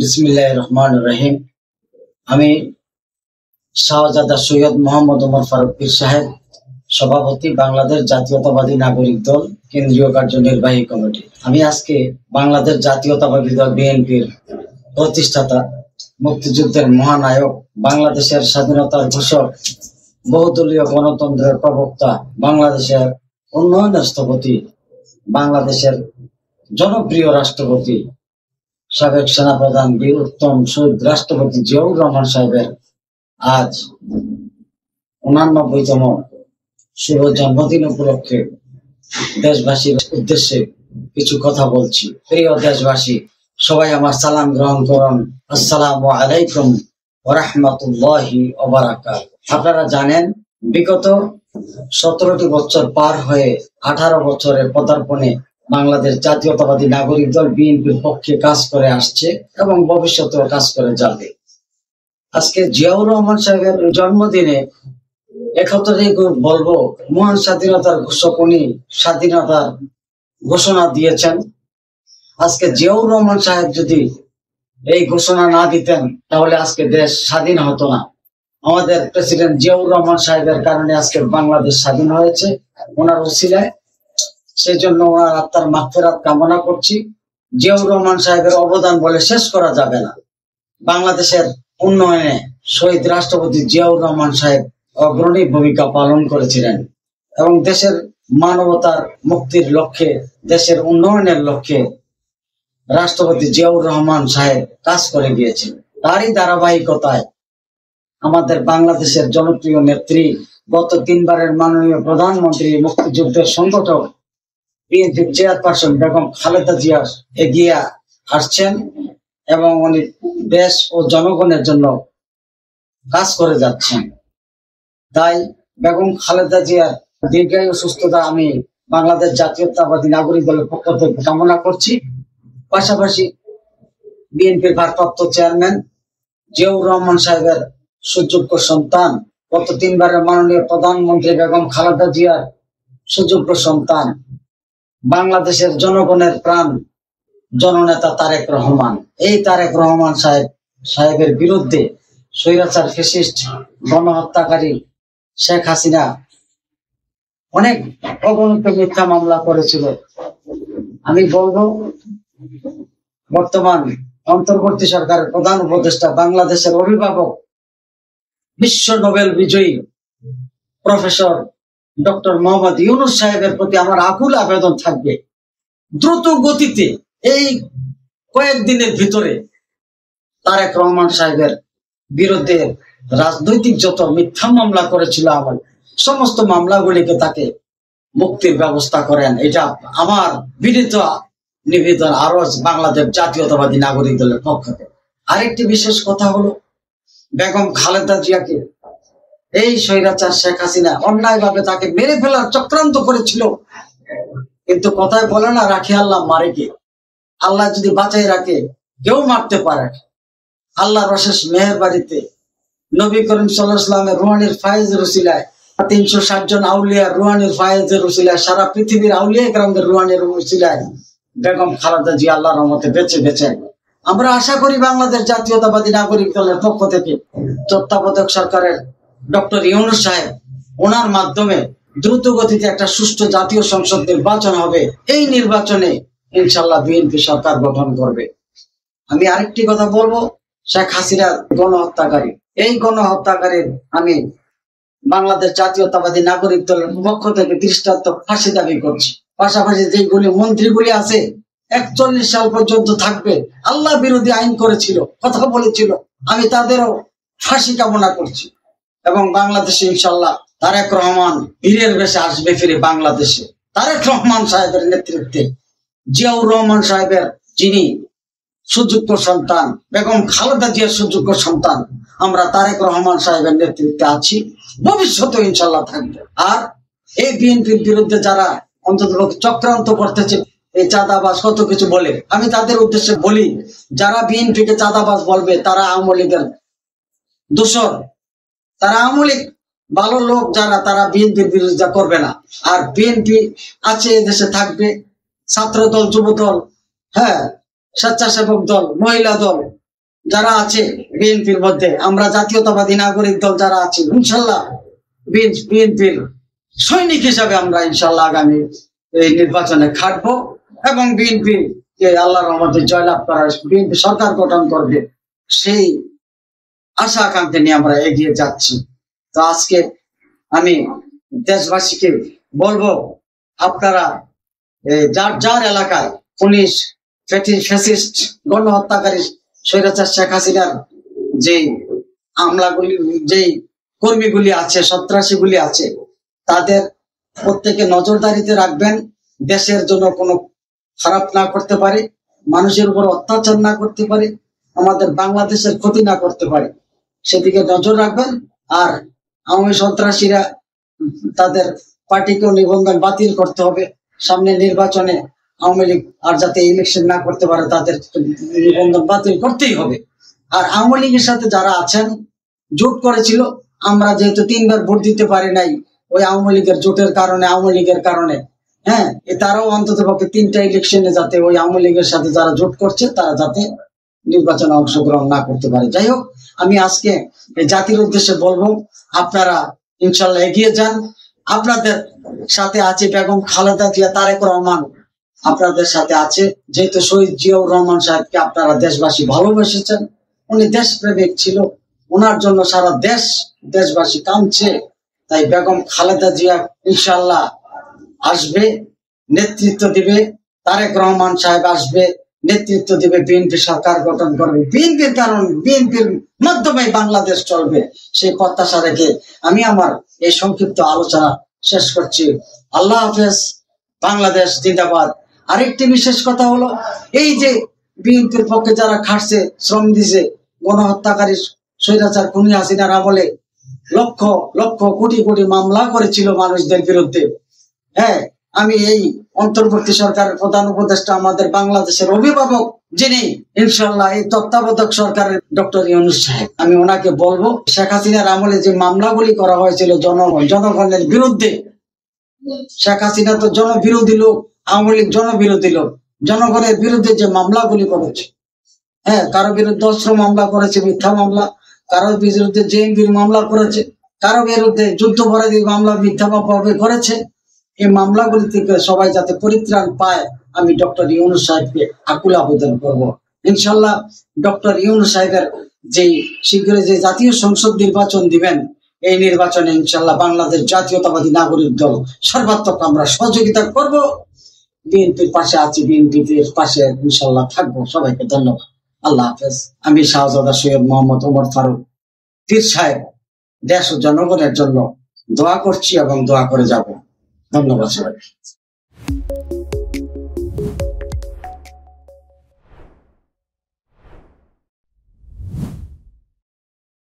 বিসমিল্লাহির রহমানির রহিম। আমি শাহজাদা সৈয়দ মোহাম্মদ ওমর ফারুক পীর সাহেব, সভাপতি, বাংলাদেশ জাতীয়তাবাদী নাগরিক দল, কেন্দ্রীয় কার্যনির্বাহী কমিটি। আমি আজকে বাংলাদেশ জাতীয়তাবাদী দল বিএনপির প্রতিষ্ঠাতা, মুক্তিযুদ্ধের মহানায়ক, বাংলাদেশের স্বাধীনতার ঘোষক, বহুদলীয় গণতন্ত্রের প্রবক্তা, বাংলাদেশের উন্নয়নের স্থপতি, বাংলাদেশের জনপ্রিয় রাষ্ট্রপতি, সাবেক সেনাপ্রধান বীর উত্তম শহীদ রাষ্ট্রপতি জিয়াউর রহমান সাহেবের আজ 89তম শুভ জন্মদিন উপলক্ষে দেশবাসীর উদ্দেশ্যে কিছু কথা বলছি। প্রিয় দেশবাসী, সবাই আমার সালাম গ্রহণ করুন। আসসালামু আলাইকুম ওয়া রাহমাতুল্লাহি ওয়া বারাকাতুহু। আপনারা জানেন, বিগত 17টি বছর পার হয়ে 18 বছরের পদার্পণে বাংলাদেশ জাতীয়তাবাদী নাগরিক দল বিএনপির পক্ষে কাজ করে আসছে এবং ভবিষ্যতেও কাজ করে যাবে। আজকে জিয়াউর রহমান সাহেবের জন্মদিনে একত্রে বলবো, মহান স্বাধীনতার ঘোষক উনি স্বাধীনতার ঘোষণা দিয়েছেন। আজকে জিয়াউর রহমান সাহেব যদি এই ঘোষণা না দিতেন তাহলে আজকে দেশ স্বাধীন হতো না। আমাদের প্রেসিডেন্ট জিয়াউর রহমান সাহেবের কারণে আজকে বাংলাদেশ স্বাধীন হয়েছে, ওনার উসিলায়। সেই জন্য ওনার আত্মার মাগফিরাত কামনা করছি। জিয়াউর রহমান সাহেবের অবদান বলে শেষ করা যাবে না। বাংলাদেশের উন্নয়নে শহীদ রাষ্ট্রপতি জিয়াউর রহমান সাহেব অগ্রণী ভূমিকা পালন করেছিলেন এবং দেশের মানবতার মুক্তির লক্ষ্যে, দেশের উন্নয়নের লক্ষ্যে রাষ্ট্রপতি জিয়াউর রহমান সাহেব কাজ করে গিয়েছেন। তারই ধারাবাহিকতায় আমাদের বাংলাদেশের জনপ্রিয় নেত্রী, গত 3বারের মাননীয় প্রধানমন্ত্রী, মুক্তিযুদ্ধের সংগঠক, বিএনপি চেয়ারপারসন বেগম খালেদা জিয়া এগিয়ে আসছেন এবং উনি দেশ ও জনগণের জন্য কাজ করে যাচ্ছেন। তাই বেগম খালেদা জিয়ার দীর্ঘায়ু সুস্থতা আমি বাংলাদেশ জাতীয়তাবাদী নাগরিক দলের পক্ষ থেকে কামনা করছি। পাশাপাশি বিএনপির ভারপ্রাপ্ত চেয়ারম্যান জিয়াউর রহমান সাহেবের সুযোগ্য সন্তান, গত 3বারের মাননীয় প্রধানমন্ত্রী বেগম খালেদা জিয়ার সুযোগ্য সন্তান, বাংলাদেশের জনগণের প্রাণ জননেতা তারেক রহমান। এই তারেক রহমান সাহেবের বিরুদ্ধে স্বৈরাচার ফ্যাসিস্ট গণহত্যাকারী শেখ হাসিনা অনেক অগণিত মিথ্যা মামলা করেছিল। আমি বলবো, বর্তমান অন্তর্বর্তী সরকারের প্রধান উপদেষ্টা, বাংলাদেশের অভিভাবক, বিশ্ব নোবেল বিজয়ী প্রফেসর ডক্টর মোহাম্মদ ইউনূস সাহেবের প্রতি আমার আকুল আবেদন থাকবে, দ্রুত গতিতে এই কয়েকদিনের ভিতরে তারেক রহমান সাহেবের বিরুদ্ধে রাজনৈতিক যত মিথ্যা মামলা করেছিল আমার সমস্ত মামলাগুলিকে তাকে মুক্তির ব্যবস্থা করেন। এটা আমার বিনীত নিবেদন আরজ বাংলাদেশ জাতীয়তাবাদী নাগরিক দলের পক্ষ থেকে। আরেকটি বিশেষ কথা হলো, বেগম খালেদা জিয়াকে এই স্বৈরাচার শেখ হাসিনা অন্যায়ভাবে তাকে মেরে ফেলার চক্রান্ত করেছিল, কিন্তু কথায় বলে না, রাখে আল্লাহ মারে কে। আল্লাহ যদি বাঁচাই রাখে, কেউ মারতে পারে। আল্লাহর অশেষ মেহেরবাড়িতে নবী করিম সাল্লাল্লাহু আলাইহি ওয়াসাল্লামের রুহানির ফায়েজের উসিলায়, 360 জন আউলিয়ার রুহানির ফায়েজের উসিলায়, সারা পৃথিবীর আউলিয়া কেরামদের রুহানির উসিলায় বেগম খালেদা জিয়া আল্লাহর রহমতে বেঁচে গেছেন। আমরা আশা করি বাংলাদেশ জাতীয়তাবাদী নাগরিক দলের পক্ষ থেকে তত্ত্বাবধায়ক সরকারের ডক্টর ইউনূস সাহেব, ওনার মাধ্যমে দ্রুত গতিতে একটা সুষ্ঠু জাতীয় সংসদ নির্বাচন হবে। এই নির্বাচনে ইনশাল্লাহ বিএনপি সরকার গঠন করবে। আমি আরেকটি কথা বলবো, শেখ হাসিনা গণহত্যাকারী, এই গণহত্যাকারীর আমি বাংলাদেশ জাতীয়তাবাদী নাগরিক দলের পক্ষ থেকে দৃষ্টান্ত ফাঁসি দাবি করছি। পাশাপাশি যেগুলি মন্ত্রীগুলি আছে 41 সাল পর্যন্ত থাকবে, আল্লাহ বিরোধী আইন করেছিল, কথা বলেছিল, আমি তাদেরও ফাঁসি কামনা করছি। এবং বাংলাদেশে ইনশাল্লাহ তারেক রহমান বীরের বেশে আসবে ফিরে বাংলাদেশে। তারেক রহমান সাহেবের নেতৃত্বে, জিয়াউর রহমান সাহেবের যিনি সুযোগ্য সন্তান, বেগম খালেদা জিয়ার সুযোগ্য সন্তান, আমরা তারেক রহমান সাহেবের নেতৃত্বে আছি, ভবিষ্যতে ইনশাল্লাহ থাকবে। আর এই বিএনপির বিরুদ্ধে যারা অন্তত চক্রান্ত করতেছে, এই চাঁদাবাজ কত কিছু বলে, আমি তাদের উদ্দেশ্যে বলি, যারা বিএনপিকে চাঁদাবাজ বলবে তারা আওয়ামী লীগের দোসর, তারা আওয়ামী লীগ ভালো লোক যারা, তারা বিএনপির বিরোধিতা করবে না। আর বিএনপি আছে, দেশে থাকবে, ছাত্র দল, যুব দল, হ্যাঁ, স্বেচ্ছাসেবক দল, মহিলা দল, যারা আছে বিএনপির মধ্যে, আমরা জাতীয়তাবাদী নাগরিক দল যারা আছে, ইনশাল্লাহ বিএনপির সৈনিক হিসাবে আমরা ইনশাল্লাহ আগামী এই নির্বাচনে খাটবো এবং বিএনপি কে আল্লাহর রহমতে জয়লাভ করার, বিএনপি সরকার গঠন করবে সেই আশা আকাঙ্ক্ষা নিয়ে আমরা এগিয়ে যাচ্ছি। তো আজকে আমি দেশবাসীকে বলবো, আপনারা যার যার এলাকায় পুলিশ ফ্যাসিস্ট গণহত্যাকারী স্বৈরাচার শেখ হাসিনার যে আমলাগুলি, যে কর্মীগুলি আছে, সন্ত্রাসীগুলি আছে, তাদের প্রত্যেকে নজরদারিতে রাখবেন, দেশের জন্য কোনো খারাপ না করতে পারে, মানুষের উপর অত্যাচার না করতে পারে, আমাদের বাংলাদেশের ক্ষতি না করতে পারে, সেদিকে নজর রাখবেন। আর আওয়ামী সন্ত্রাসীরা, তাদের পার্টিকেও নিবন্ধন বাতিল করতে হবে। সামনে নির্বাচনে আওয়ামী লীগ আর যাতে ইলেকশন না করতে পারে, তাদের নিবন্ধন বাতিল করতেই হবে। আর আওয়ামী লীগের সাথে যারা আছেন, জোট করেছিল, আমরা যেহেতু 3বার ভোট দিতে পারি নাই ওই আওয়ামী লীগের জোটের কারণে, আওয়ামী লীগের কারণে, হ্যাঁ, তারাও অন্তত পক্ষে 3টা ইলেকশনে যাতে ওই আওয়ামী লীগের সাথে যারা জোট করছে তারা যাতে নির্বাচনে অংশগ্রহণ না করতে পারে। যাই হোক, আমি আজকে এই জাতির উদ্দেশ্যে বলবো, আপনারা ইনশাল্লাহ এগিয়ে যান। আপনাদের সাথে আছে বেগম খালেদা জিয়া, তারেক রহমান আপনাদের সাথে আছে। যেহেতু শহীদ জিয়াউর রহমান সাহেবকে আপনারা দেশবাসী ভালোবেসেছেন, উনি দেশপ্রেমিক ছিল, ওনার জন্য সারা দেশবাসী কাঁদছে। তাই বেগম খালেদা জিয়া ইনশাল্লাহ আসবে, নেতৃত্ব দিবে, তারেক রহমান সাহেব আসবে, নেতৃত্ব দিবে, বিএনপি সরকার গঠন করবে, বিএনপির কারণ বিএনপির মাধ্যমে বাংলাদেশ চলবে, সেই প্রত্যাশা রেখে আমি আমার এই সংক্ষিপ্ত আলোচনা শেষ করছি। আল্লাহ হাফেজ, বাংলাদেশ জিন্দাবাদ। আরেকটি বিশেষ কথা হলো, এই যে বিএনপির পক্ষে যারা খাটছে, শ্রম দিছে, গণহত্যাকারী স্বৈরাচার খুনি হাসিনার আমলে লক্ষ লক্ষ কোটি কোটি মামলা করেছিল মানুষদের বিরুদ্ধে। হ্যাঁ, আমি এই অন্তর্বর্তী সরকারের প্রধান উপদেষ্টা, আমাদের বাংলাদেশের অভিভাবক যিনি, ইনশাল্লাহ এই তত্ত্বাবধায়ক সরকারের ডক্টর ইউনূস সাহেব, আমি ওনাকে বলবো, শেখ হাসিনার আমলে যে মামলাগুলি করা হয়েছিল জনগণের বিরুদ্ধে, শেখ হাসিনা তো জনবিরোধী লোক, আওয়ামী লীগ জনবিরোধী লোক, জনগণের বিরুদ্ধে যে মামলাগুলি করেছে, হ্যাঁ, কারো বিরুদ্ধে অস্ত্র মামলা করেছে, মিথ্যা মামলা, কারো বিরুদ্ধে জেএমবির মামলা করেছে, কারো বিরুদ্ধে যুদ্ধাপরাধী মামলা মিথ্যা ভাবে করেছে। এই মামলাগুলি থেকে সবাই যাতে পরিত্রাণ পায়, আমি ডক্টর ইউনূস সাহেবকে আকুল আবেদন করব। ইনশাল্লাহ ডক্টর ইউনূস সাহেবের যে শীঘ্রই যে জাতীয় সংসদ নির্বাচন দিবেন, এই নির্বাচনে ইনশাল্লাহ বাংলাদেশ জাতীয়তাবাদী নাগরিক দল সর্বাত্মক আমরা সহযোগিতা করব। বিএনপির পাশে আছি, বিএনপির পাশে ইনশাল্লাহ থাকবো। সবাইকে ধন্যবাদ। আল্লাহ হাফেজ। আমি শাহজাদা সৈয়দ মোহাম্মদ ওমর ফারুক পীর সাহেব দেশ ও জনগণের জন্য দোয়া করছি এবং দোয়া করে যাব। ধন্যবাদ সবাই।